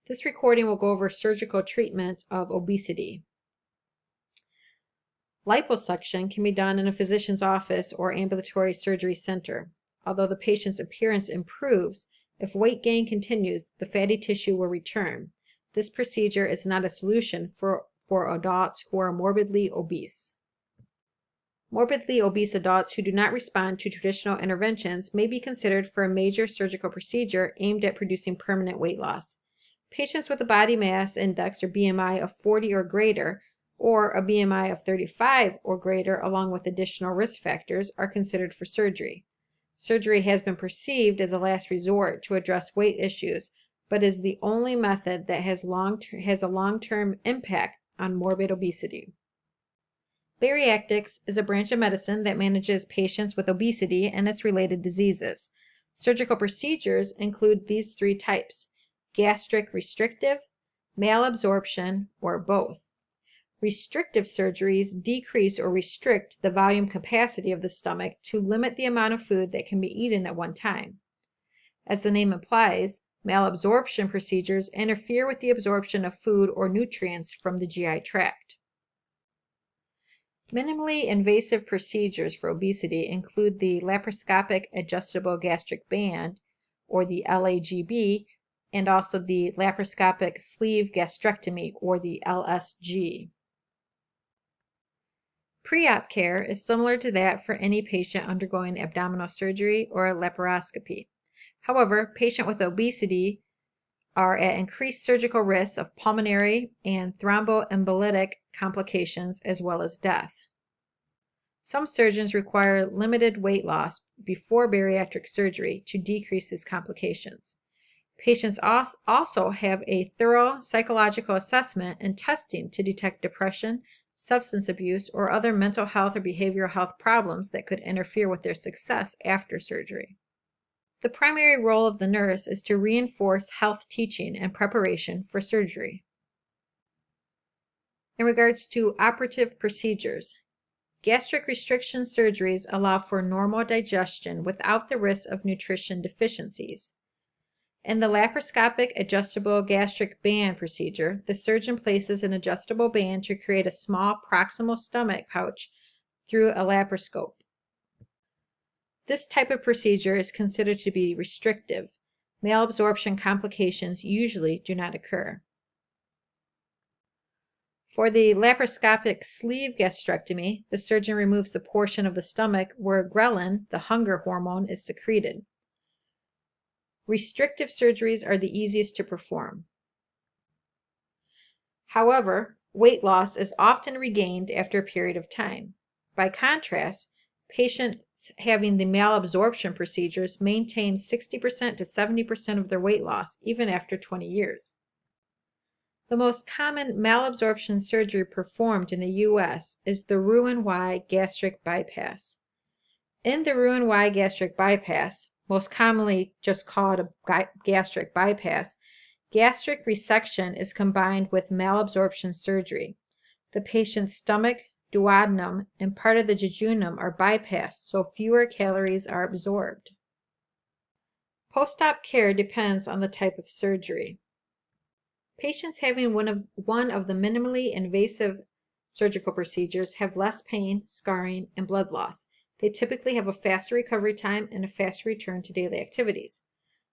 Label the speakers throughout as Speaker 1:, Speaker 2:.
Speaker 1: This recording will go over surgical treatment of obesity. Liposuction can be done in a physician's office or ambulatory surgery center. Although the patient's appearance improves, if weight gain continues, the fatty tissue will return. This procedure is not a solution for adults who are morbidly obese. Morbidly obese adults who do not respond to traditional interventions may be considered for a major surgical procedure aimed at producing permanent weight loss. Patients with a body mass index or BMI of 40 or greater, or a BMI of 35 or greater, along with additional risk factors, are considered for surgery. Surgery has been perceived as a last resort to address weight issues, but is the only method that has a long-term impact on morbid obesity. Bariatrics is a branch of medicine that manages patients with obesity and its related diseases. Surgical procedures include these three types: gastric restrictive, malabsorption, or both. Restrictive surgeries decrease or restrict the volume capacity of the stomach to limit the amount of food that can be eaten at one time. As the name implies, malabsorption procedures interfere with the absorption of food or nutrients from the GI tract. Minimally invasive procedures for obesity include the laparoscopic adjustable gastric band, or the LAGB, and also the laparoscopic sleeve gastrectomy, or the LSG. Pre-op care is similar to that for any patient undergoing abdominal surgery or a laparoscopy. However, patients with obesity are at increased surgical risk of pulmonary and thromboembolic complications as well as death. Some surgeons require limited weight loss before bariatric surgery to decrease these complications. Patients also have a thorough psychological assessment and testing to detect depression, substance abuse, or other mental health or behavioral health problems that could interfere with their success after surgery. The primary role of the nurse is to reinforce health teaching and preparation for surgery. In regards to operative procedures, gastric restriction surgeries allow for normal digestion without the risk of nutrition deficiencies. In the laparoscopic adjustable gastric band procedure, the surgeon places an adjustable band to create a small proximal stomach pouch through a laparoscope. This type of procedure is considered to be restrictive. Malabsorption complications usually do not occur. For the laparoscopic sleeve gastrectomy, the surgeon removes the portion of the stomach where ghrelin, the hunger hormone, is secreted. Restrictive surgeries are the easiest to perform. However, weight loss is often regained after a period of time. By contrast, patients having the malabsorption procedures maintain 60% to 70% of their weight loss even after 20 years. The most common malabsorption surgery performed in the U.S. is the Roux-en-Y gastric bypass. In the Roux-en-Y gastric bypass, most commonly just called a gastric bypass, gastric resection is combined with malabsorption surgery. The patient's stomach, duodenum, and part of the jejunum are bypassed so fewer calories are absorbed. Post-op care depends on the type of surgery. Patients having one of the minimally invasive surgical procedures have less pain, scarring, and blood loss. They typically have a faster recovery time and a faster return to daily activities.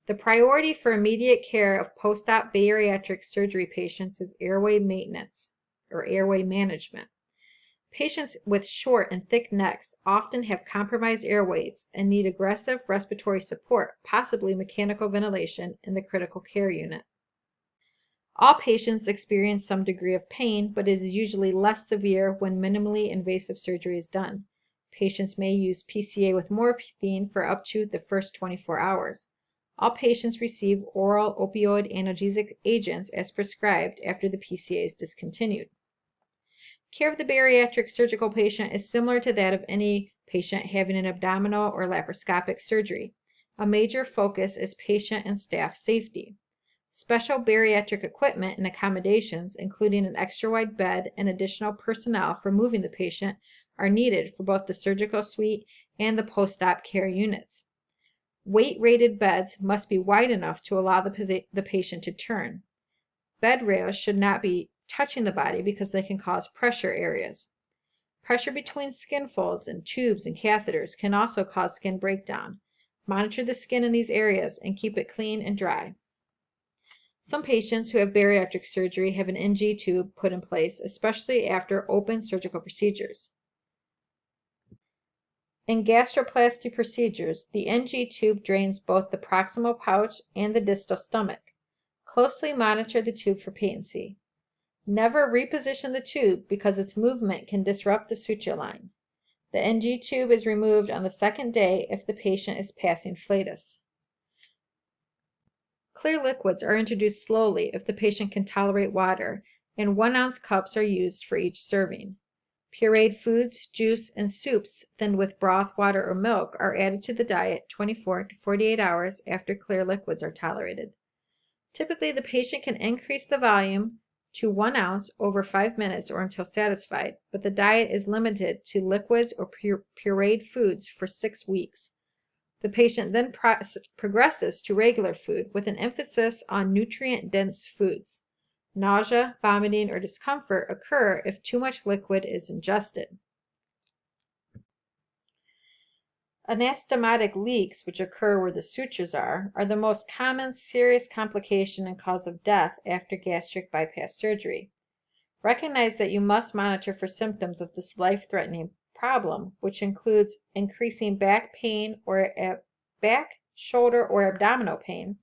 Speaker 1: The priority for immediate care of post-op bariatric surgery patients is airway maintenance or airway management. Patients with short and thick necks often have compromised airways and need aggressive respiratory support, possibly mechanical ventilation, in the critical care unit. All patients experience some degree of pain, but it is usually less severe when minimally invasive surgery is done. Patients may use PCA with morphine for up to the first 24 hours. All patients receive oral opioid analgesic agents as prescribed after the PCA is discontinued. Care of the bariatric surgical patient is similar to that of any patient having an abdominal or laparoscopic surgery. A major focus is patient and staff safety. Special bariatric equipment and accommodations, including an extra-wide bed and additional personnel for moving the patient, are needed for both the surgical suite and the post-op care units. Weight-rated beds must be wide enough to allow the patient to turn. Bed rails should not be touching the body because they can cause pressure areas. Pressure between skin folds and tubes and catheters can also cause skin breakdown. Monitor the skin in these areas and keep it clean and dry. Some patients who have bariatric surgery have an NG tube put in place, especially after open surgical procedures. In gastroplasty procedures, the NG tube drains both the proximal pouch and the distal stomach. Closely monitor the tube for patency. Never reposition the tube because its movement can disrupt the suture line. The NG tube is removed on the second day if the patient is passing flatus. Clear liquids are introduced slowly if the patient can tolerate water, and 1-ounce cups are used for each serving. Pureed foods, juice, and soups thinned with broth, water, or milk are added to the diet 24 to 48 hours after clear liquids are tolerated. Typically, the patient can increase the volume to 1 ounce over 5 minutes or until satisfied, but the diet is limited to liquids or pureed foods for 6 weeks. The patient then progresses to regular food with an emphasis on nutrient-dense foods. Nausea, vomiting, or discomfort occur if too much liquid is ingested. Anastomotic leaks, which occur where the sutures are the most common serious complication and cause of death after gastric bypass surgery. Recognize that you must monitor for symptoms of this life-threatening problem, which includes increasing back pain or back, shoulder, or abdominal pain,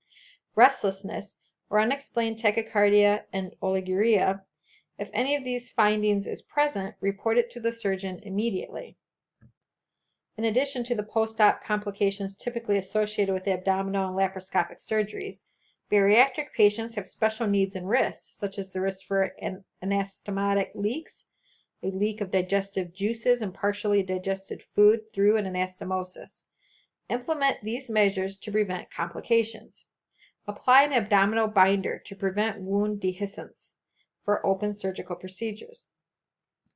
Speaker 1: restlessness, or unexplained tachycardia and oliguria. If any of these findings is present, report it to the surgeon immediately. In addition to the post-op complications typically associated with the abdominal and laparoscopic surgeries, bariatric patients have special needs and risks, such as the risk for anastomotic leaks, a leak of digestive juices and partially digested food through an anastomosis. Implement these measures to prevent complications. Apply an abdominal binder to prevent wound dehiscence for open surgical procedures.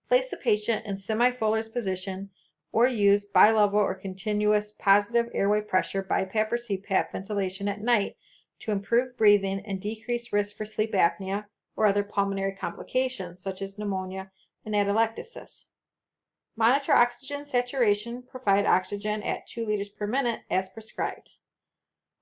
Speaker 1: Place the patient in semi-Fuller's position or use bilevel or continuous positive airway pressure BiPAP or CPAP ventilation at night to improve breathing and decrease risk for sleep apnea or other pulmonary complications such as pneumonia and atelectasis. Monitor oxygen saturation, provide oxygen at 2 liters per minute as prescribed.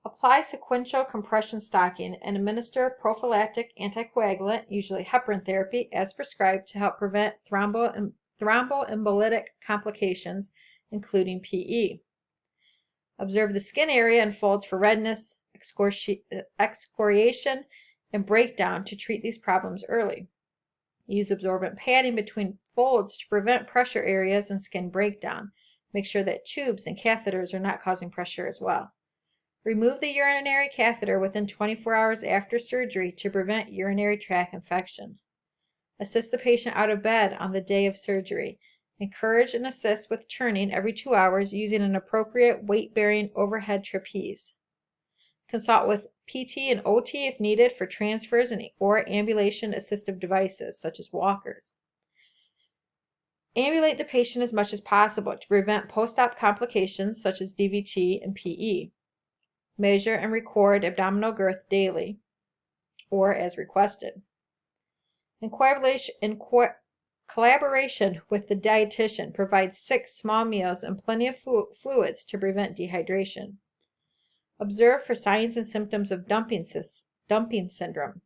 Speaker 1: Apply sequential compression stocking and administer prophylactic anticoagulant, usually heparin therapy, as prescribed to help prevent thromboembolic complications, including PE. Observe the skin area and folds for redness, excoriation, and breakdown to treat these problems early. Use absorbent padding between folds to prevent pressure areas and skin breakdown. Make sure that tubes and catheters are not causing pressure as well. Remove the urinary catheter within 24 hours after surgery to prevent urinary tract infection. Assist the patient out of bed on the day of surgery. Encourage and assist with turning every 2 hours using an appropriate weight-bearing overhead trapeze. Consult with PT and OT if needed for transfers or ambulation assistive devices, such as walkers. Ambulate the patient as much as possible to prevent post-op complications such as DVT and PE. Measure and record abdominal girth daily or as requested. In collaboration with the dietitian, provide 6 small meals and plenty of fluids to prevent dehydration. Observe for signs and symptoms of dumping syndrome,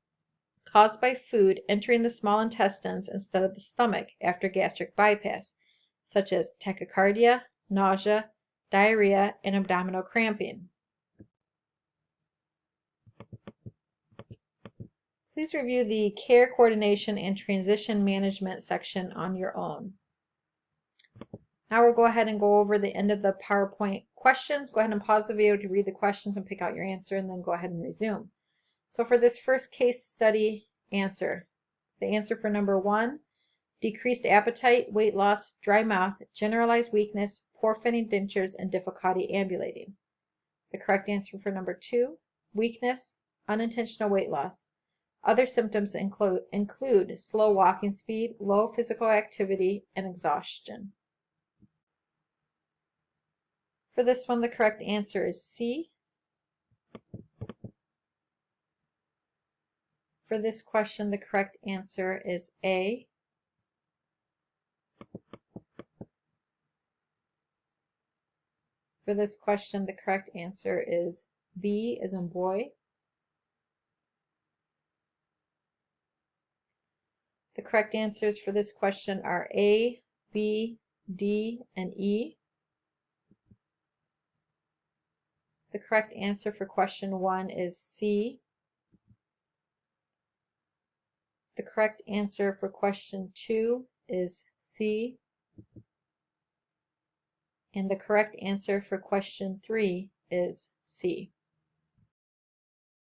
Speaker 1: caused by food entering the small intestines instead of the stomach after gastric bypass, such as tachycardia, nausea, diarrhea, and abdominal cramping. Please review the care coordination and transition management section on your own. Now we'll go ahead and go over the end of the PowerPoint questions. Go ahead and pause the video to read the questions and pick out your answer, and then go ahead and resume. So for this first case study answer, the answer for number 1, decreased appetite, weight loss, dry mouth, generalized weakness, poor fitting dentures, and difficulty ambulating. The correct answer for number 2, weakness, unintentional weight loss. Other symptoms include slow walking speed, low physical activity, and exhaustion. For this one, the correct answer is C. For this question, the correct answer is A. For this question, the correct answer is B as in boy. The correct answers for this question are A, B, D, and E. The correct answer for question 1 is C. The correct answer for question 2 is C. And the correct answer for question 3 is C.